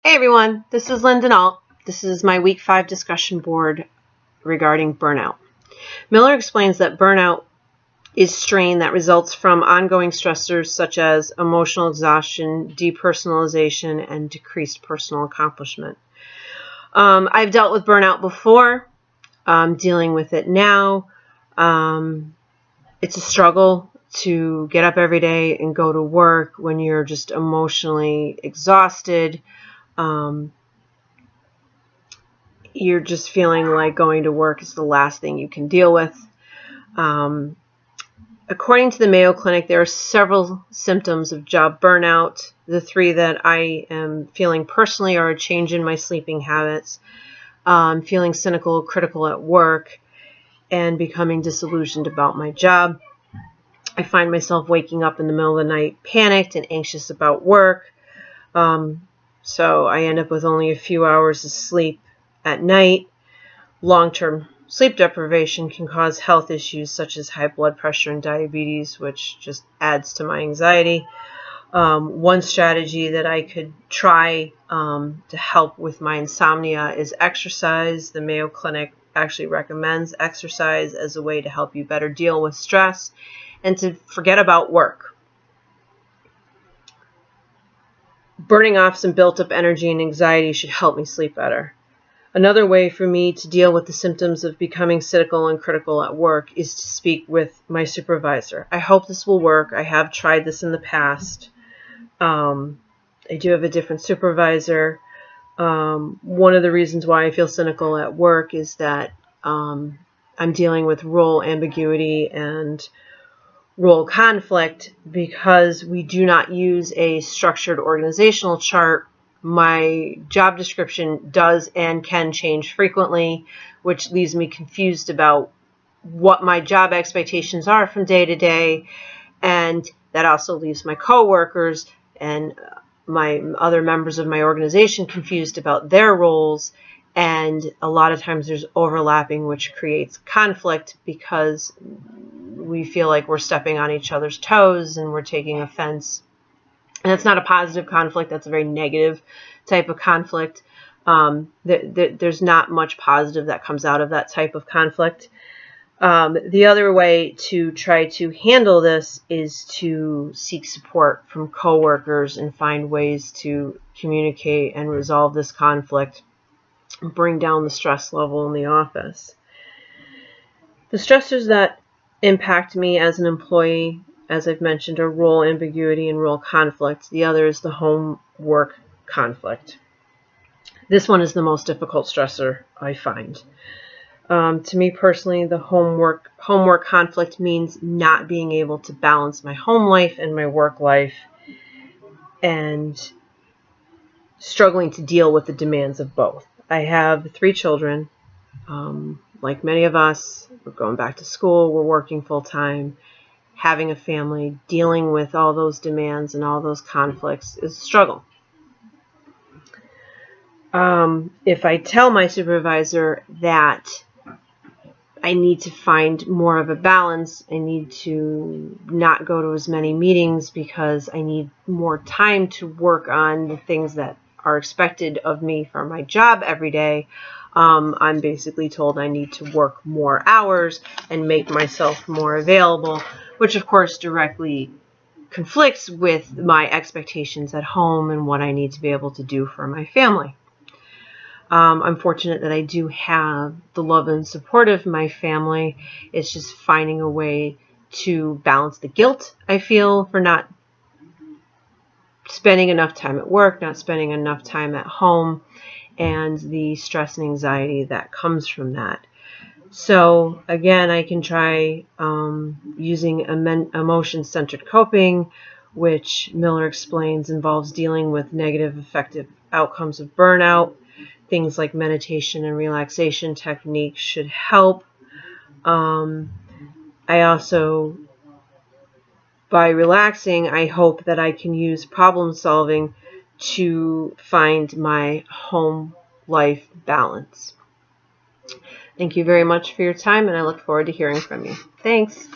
Hey everyone, this is Lynn Deneault. This is my week 5 discussion board regarding burnout. Miller explains that burnout is strain that results from ongoing stressors such as emotional exhaustion, depersonalization, and decreased personal accomplishment. I've dealt with burnout before. I'm dealing with it now. It's a struggle to get up every day and go to work when you're just emotionally exhausted. You're just feeling like going to work is the last thing you can deal with. According to the Mayo Clinic, there are several symptoms of job burnout. The 3 that I am feeling personally are a change in my sleeping habits, feeling cynical, critical at work, and becoming disillusioned about my job. I find myself waking up in the middle of the night panicked and anxious about work. So I end up with only a few hours of sleep at night. Long-term sleep deprivation can cause health issues such as high blood pressure and diabetes, which just adds to my anxiety. One strategy that I could try to help with my insomnia is exercise. The Mayo Clinic actually recommends exercise as a way to help you better deal with stress and to forget about work. Burning off some built-up energy and anxiety should help me sleep better. Another way for me to deal with the symptoms of becoming cynical and critical at work is to speak with my supervisor. I hope this will work. I have tried this in the past. I do have a different supervisor. One of the reasons why I feel cynical at work is that I'm dealing with role ambiguity and role conflict because we do not use a structured organizational chart. My job description does and can change frequently, which leaves me confused about what my job expectations are from day to day, and that also leaves my coworkers and my other members of my organization confused about their roles, and a lot of times there's overlapping, which creates conflict because we feel like we're stepping on each other's toes and we're taking offense. And that's not a positive conflict. That's a very negative type of conflict. There's not much positive that comes out of that type of conflict. The other way to try to handle this is to seek support from coworkers and find ways to communicate and resolve this conflict, bring down the stress level in the office. The stressors that impact me as an employee, as I've mentioned, are role ambiguity and role conflict. The other is the home-work conflict. This one is the most difficult stressor I find. To me personally, the homework conflict means not being able to balance my home life and my work life and struggling to deal with the demands of both. I have 3 children. Like many of us, we're going back to school, we're working full-time, having a family, dealing with all those demands and all those conflicts is a struggle. If I tell my supervisor that I need to find more of a balance, I need to not go to as many meetings because I need more time to work on the things that are expected of me for my job every day, I'm basically told I need to work more hours and make myself more available, which of course directly conflicts with my expectations at home and what I need to be able to do for my family. I'm fortunate that I do have the love and support of my family. It's just finding a way to balance the guilt I feel for not spending enough time at work, not spending enough time at home, and the stress and anxiety that comes from that. So again, I can try using emotion-centered coping, which Miller explains involves dealing with negative affective outcomes of burnout. Things like meditation and relaxation techniques should help. I also, by relaxing, I hope that I can use problem solving to find my home life balance. Thank you very much for your time, and I look forward to hearing from you. Thanks.